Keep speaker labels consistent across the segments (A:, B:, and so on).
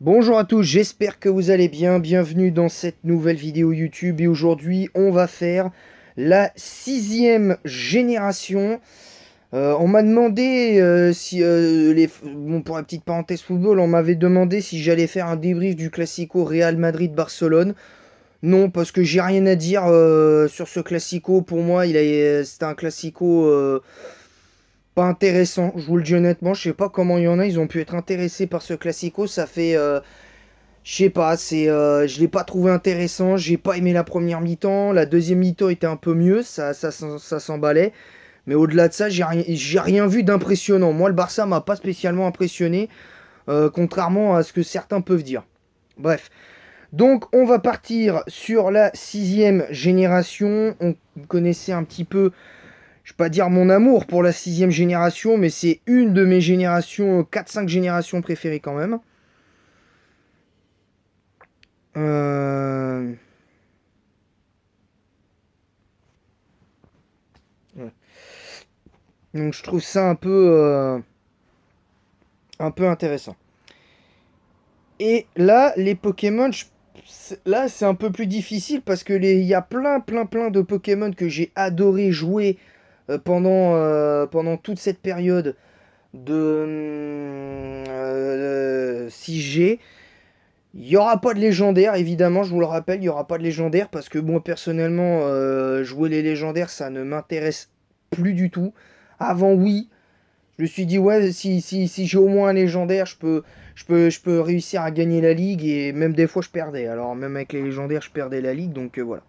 A: Bonjour à tous, j'espère que vous allez bien. Bienvenue dans cette nouvelle vidéo YouTube. Et aujourd'hui, on va faire la 6e génération. On m'a demandé si bon, pour la petite parenthèse football, on m'avait demandé si j'allais faire un débrief du Classico Real Madrid-Barcelone. Non, parce que j'ai rien à dire sur ce Classico. Pour moi, c'était un Classico pas intéressant. Je vous le dis honnêtement, je sais pas comment il y en a. Ils ont pu être intéressés par ce Classico. Ça fait je sais pas, je l'ai pas trouvé intéressant, j'ai pas aimé la première mi-temps, la deuxième mi-temps était un peu mieux, ça s'emballait, mais au-delà de ça, j'ai rien vu d'impressionnant. Moi, le Barça m'a pas spécialement impressionné, contrairement à ce que certains peuvent dire. Bref, donc on va partir sur la 6e génération. On connaissait un petit peu, je vais pas dire mon amour pour la 6e génération, mais c'est une de mes générations, 4-5 générations préférées quand même. Euh, ouais. Donc je trouve ça un peu intéressant. Et là, les Pokémon, là c'est un peu plus difficile parce que il y a plein de Pokémon que j'ai adoré jouer pendant toute cette période de 6G. Il n'y aura pas de légendaire, évidemment, je vous le rappelle, il n'y aura pas de légendaire parce que moi personnellement, jouer les légendaires, ça ne m'intéresse plus du tout. Avant, oui. Je me suis dit, ouais, si j'ai au moins un légendaire, je peux réussir à gagner la ligue. Et même des fois, je perdais. Alors, même avec les légendaires, je perdais la ligue. Donc, voilà.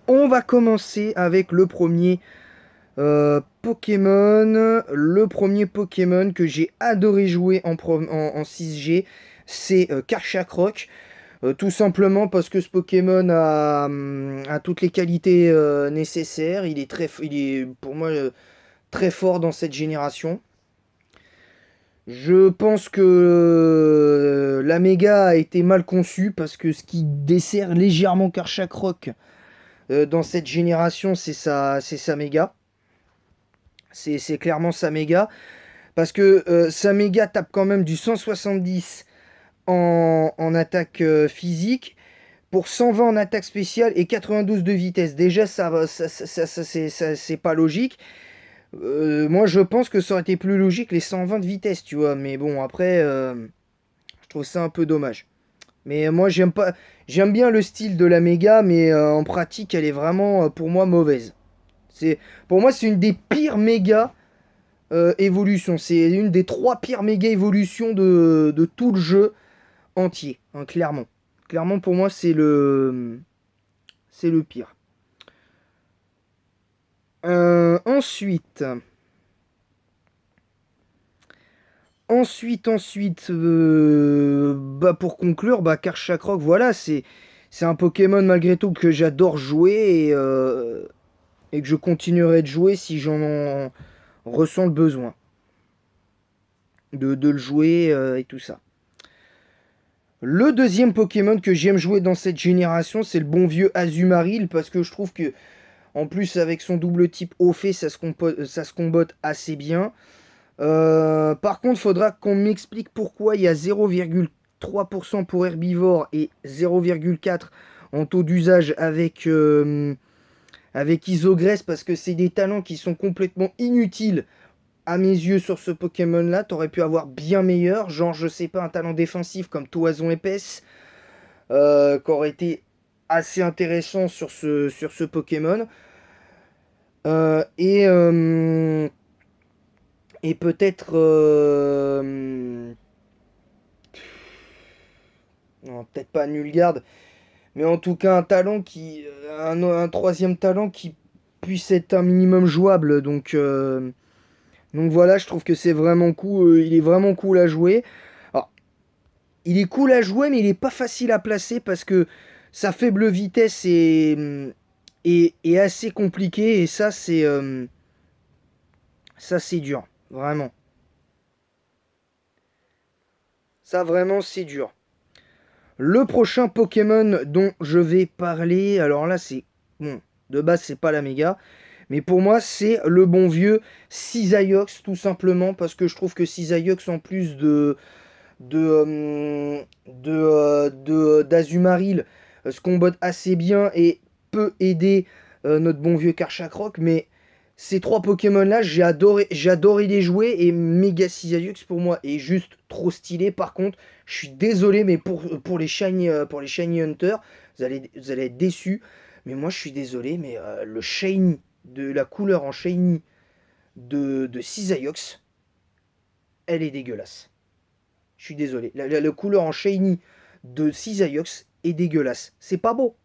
A: On va commencer avec le premier Pokémon. Le premier Pokémon que j'ai adoré jouer en 6G, c'est Karchakroc. Tout simplement parce que ce Pokémon a toutes les qualités nécessaires. Il est pour moi très fort dans cette génération. Je pense que la méga a été mal conçue parce que ce qui dessert légèrement Karchakroc dans cette génération, c'est sa méga. C'est clairement sa méga. Parce que sa méga tape quand même du 170 en attaque physique pour 120 en attaque spéciale et 92 de vitesse. Déjà, c'est pas logique. Moi, je pense que ça aurait été plus logique les 120 de vitesse, tu vois. Mais bon, après, je trouve ça un peu dommage. Mais moi, j'aime pas, j'aime bien le style de la méga, mais en pratique, elle est vraiment pour moi mauvaise. C'est, pour moi, c'est une des pires méga évolutions. C'est une des 3 pires méga évolutions de tout le jeu entier, hein, clairement. Clairement, pour moi, c'est le pire. Ensuite. Bah pour conclure, bah Karchakroc, voilà, c'est un Pokémon malgré tout que j'adore jouer et que je continuerai de jouer si ressens le besoin de le jouer et tout ça. Le deuxième Pokémon que j'aime jouer dans cette génération, c'est le bon vieux Azumarill parce que je trouve que en plus avec son double type au fait, ça se combotte assez bien. Par contre, faudra qu'on m'explique pourquoi il y a 0,3% pour herbivore et 0,4% en taux d'usage avec Isogresse, parce que c'est des talents qui sont complètement inutiles à mes yeux sur ce Pokémon-là. T'aurais pu avoir bien meilleur, genre, je sais pas, un talent défensif comme Toison épaisse, qui aurait été assez intéressant sur ce Pokémon. Euh, et, euh, et peut-être non, peut-être pas Nulgard, mais en tout cas un talent un troisième talent qui puisse être un minimum jouable. Donc voilà, je trouve que c'est vraiment cool. Il est vraiment cool à jouer. Alors, il est cool à jouer, mais il est pas facile à placer parce que sa faible vitesse est assez compliquée et ça c'est dur, vraiment. Ça vraiment c'est dur. Le prochain Pokémon dont je vais parler, alors là c'est bon, de base c'est pas la méga, mais pour moi c'est le bon vieux Cisaillux tout simplement parce que je trouve que Cisaillux en plus d'Azumarill se combotte assez bien et peut aider notre bon vieux Karchakrok, mais ces trois Pokémon là, j'ai adoré les jouer et Mega Scythiax pour moi est juste trop stylé. Par contre, je suis désolé, mais pour les Shiny Hunter, vous allez être déçus. Mais moi, je suis désolé, mais le Shiny, de la couleur en Shiny de Scythiax, elle est dégueulasse. Je suis désolé. La couleur en Shiny de Scythiax est dégueulasse. C'est pas beau.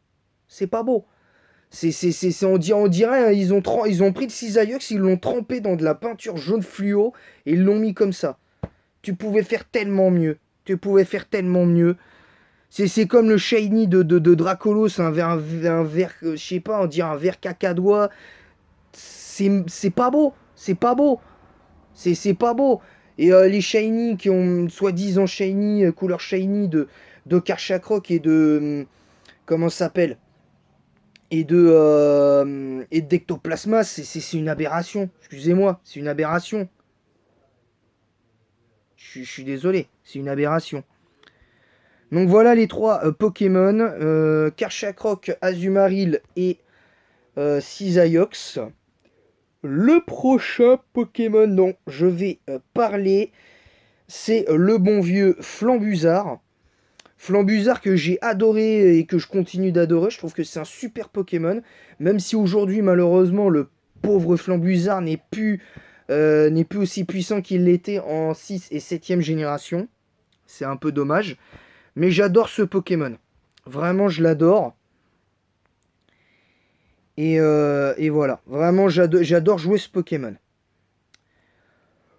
A: C'est pas beau. On dirait, hein, ils ont pris le Scythiax, ils l'ont trempé dans de la peinture jaune fluo et ils l'ont mis comme ça. Tu pouvais faire tellement mieux. Tu pouvais faire tellement mieux. C'est comme le shiny de Dracolos, un vert, je sais pas, on dirait un vert cacadois. C'est pas beau. C'est pas beau. C'est pas beau. Et les shiny qui ont soi-disant shiny, couleur shiny de Karchakrok et de. Comment ça s'appelle? Et d'Ectoplasma, c'est une aberration. Excusez-moi, c'est une aberration. Je suis désolé, c'est une aberration. Donc voilà les trois Pokémon, Karchakrok, Azumarill et Scythiax. Le prochain Pokémon dont je vais parler, c'est le bon vieux Flambuzard. Flambuzard que j'ai adoré et que je continue d'adorer. Je trouve que c'est un super Pokémon. Même si aujourd'hui, malheureusement, le pauvre Flambuzard n'est plus aussi puissant qu'il l'était en 6 et 7e génération. C'est un peu dommage. Mais j'adore ce Pokémon. Vraiment, je l'adore. Et voilà. Vraiment, j'adore jouer ce Pokémon.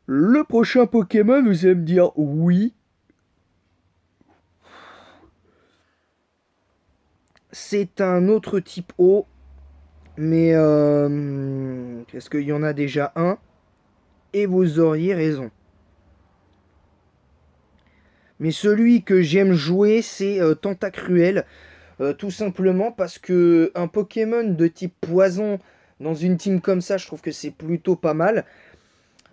A: Le prochain Pokémon, vous allez me dire oui. C'est un autre type eau. Mais est-ce qu'il y en a déjà un? Et vous auriez raison. Mais celui que j'aime jouer, c'est Tentacruel. Tout simplement parce que un Pokémon de type poison dans une team comme ça, je trouve que c'est plutôt pas mal.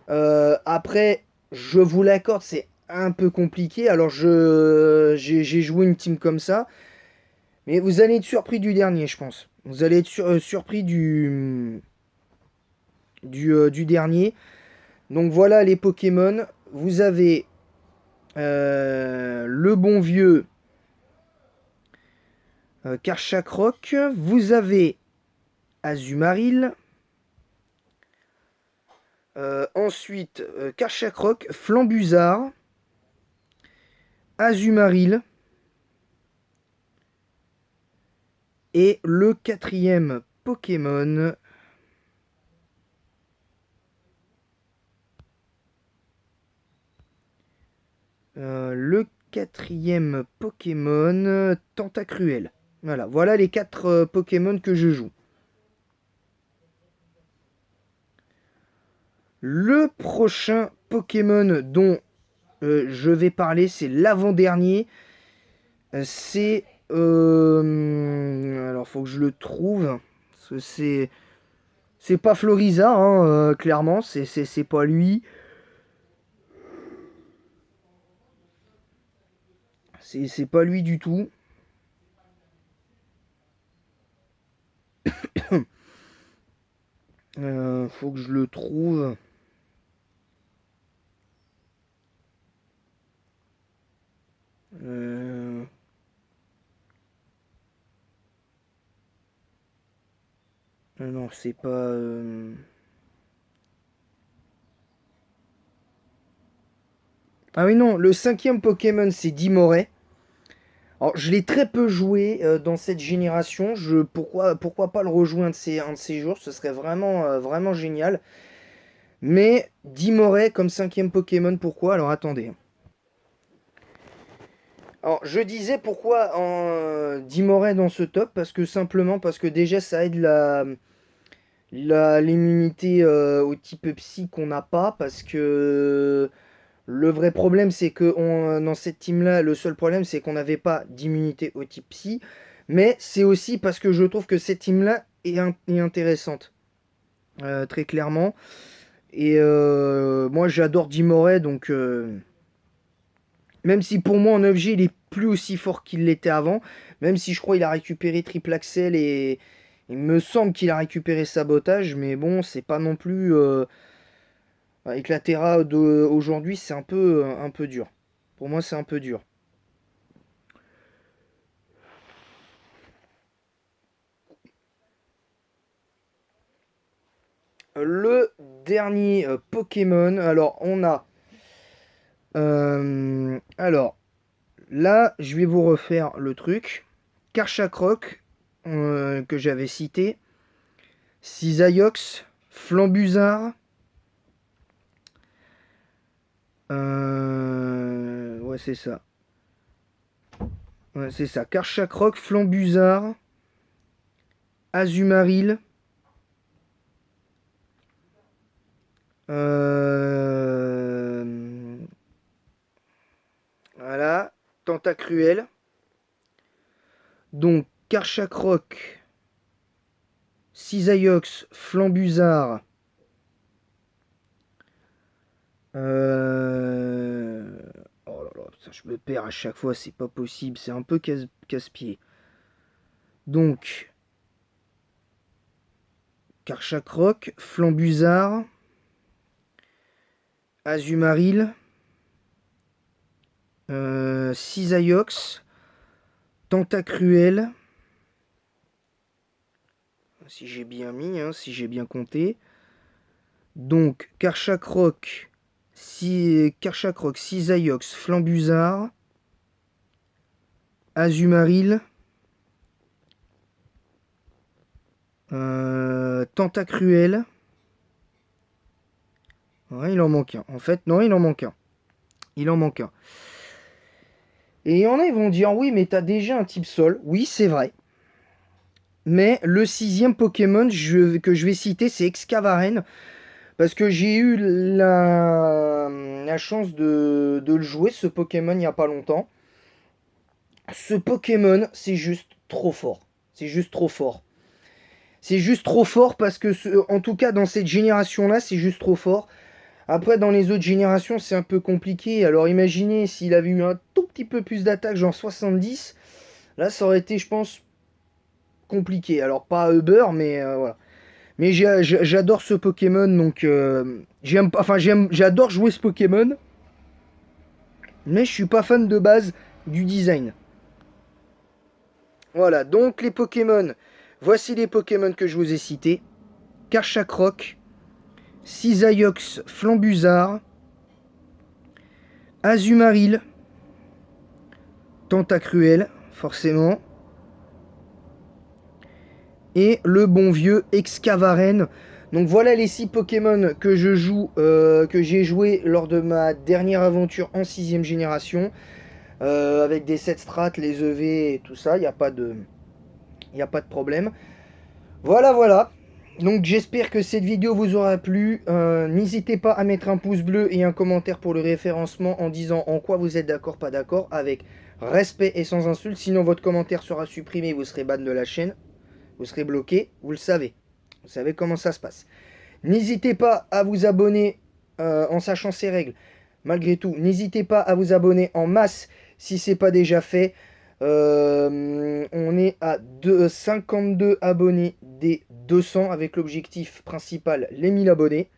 A: Après, je vous l'accorde, c'est un peu compliqué. Alors j'ai joué une team comme ça. Mais vous allez être surpris du dernier, je pense. Vous allez être surpris du dernier. Donc voilà les Pokémon. Vous avez le bon vieux Karchakrok. Vous avez Azumarill. Ensuite, Karchakrok, Flambuzard, Azumarill. Et le quatrième Pokémon. Le quatrième Pokémon, Tentacruel. Voilà les 4 Pokémon que je joue. Le prochain Pokémon dont je vais parler, c'est l'avant-dernier. C'est... alors, faut que je le trouve. C'est pas Floriza, hein, clairement. C'est pas lui. C'est pas lui du tout. Faut que je le trouve. Non, c'est pas... Ah oui, non, le cinquième Pokémon, c'est Dimoré. Alors, je l'ai très peu joué dans cette génération. Pourquoi pas le rejoindre un de ces jours? Ce serait vraiment génial. Mais Dimoré comme cinquième Pokémon, pourquoi? Alors, attendez. Alors, je disais pourquoi Dimoré dans ce top, parce que déjà, ça aide l'immunité au type psy qu'on n'a pas, parce que le vrai problème, c'est que dans cette team-là, le seul problème, c'est qu'on n'avait pas d'immunité au type psy. Mais c'est aussi parce que je trouve que cette team-là est intéressante. Très clairement. Et moi, j'adore Dimoré, donc Même si pour moi en objet il est plus aussi fort qu'il l'était avant. Même si je crois qu'il a récupéré Triple Axel et il me semble qu'il a récupéré Sabotage. Mais bon, c'est pas non plus... avec la Terra d'aujourd'hui, c'est un peu dur. Pour moi, c'est un peu dur. Le dernier Pokémon. Alors, on a... alors, là, je vais vous refaire le truc. Karchakroc, que j'avais cité. Cisaiox, Flambuzard. Ouais, c'est ça. Ouais, c'est ça. Karchakroc, Flambuzard, Azumaril. Voilà. Tentacruel. Donc, Karchakroc, Cisaiox, Flambuzard. Oh là là, putain, je me perds à chaque fois, c'est pas possible, c'est un peu casse-pied. Donc, Karchakroc, Flambuzard, Azumaril, Cisaiox, Tentacruel, si j'ai bien mis, hein, si j'ai bien compté. Donc, Karchakroc, Cisaiox, Flambuzard, Azumaril, Tentacruel. Ouais, il en manque un. En fait, non, il en manque un. Il en manque un. Et il y en a, ils vont dire, oui, mais t'as déjà un type sol. Oui, c'est vrai. Mais le 6e Pokémon que je vais citer, c'est Excavaren. Parce que j'ai eu la chance de le jouer, ce Pokémon, il n'y a pas longtemps. Ce Pokémon, c'est juste trop fort. C'est juste trop fort. C'est juste trop fort parce que, en tout cas, dans cette génération-là, c'est juste trop fort. Après, dans les autres générations, c'est un peu compliqué. Alors, imaginez s'il avait eu un tout petit peu plus d'attaque, genre 70. Là, ça aurait été, je pense, compliqué. Alors, pas Uber, mais voilà. Mais j'adore ce Pokémon, donc... j'adore jouer ce Pokémon. Mais je suis pas fan de base du design. Voilà, donc les Pokémon. Voici les Pokémon que je vous ai cités. Karchakroc, Cisaiox, Flambuzard, Azumaril, Tentacruel, forcément. Et le bon vieux Excavaren. Donc voilà les 6 Pokémon que je joue, que j'ai joué lors de ma dernière aventure en 6ème génération. Avec des 7 strats, les EV et tout ça, il n'y a pas de problème. Voilà, voilà. Donc j'espère que cette vidéo vous aura plu. N'hésitez pas à mettre un pouce bleu et un commentaire pour le référencement en disant en quoi vous êtes d'accord, pas d'accord, avec respect et sans insulte. Sinon votre commentaire sera supprimé, vous serez ban de la chaîne. Vous serez bloqué, vous le savez. Vous savez comment ça se passe. N'hésitez pas à vous abonner en sachant ces règles. Malgré tout, n'hésitez pas à vous abonner en masse si ce n'est pas déjà fait. On est à 52 abonnés des 200 avec l'objectif principal, les 1000 abonnés.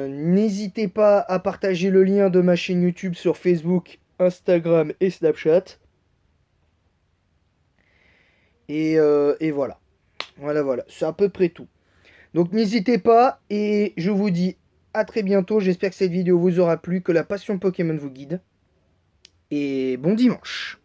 A: N'hésitez pas à partager le lien de ma chaîne YouTube sur Facebook, Instagram et Snapchat. Et voilà. Voilà. C'est à peu près tout. Donc n'hésitez pas et je vous dis à très bientôt. J'espère que cette vidéo vous aura plu, que la passion Pokémon vous guide. Et bon dimanche.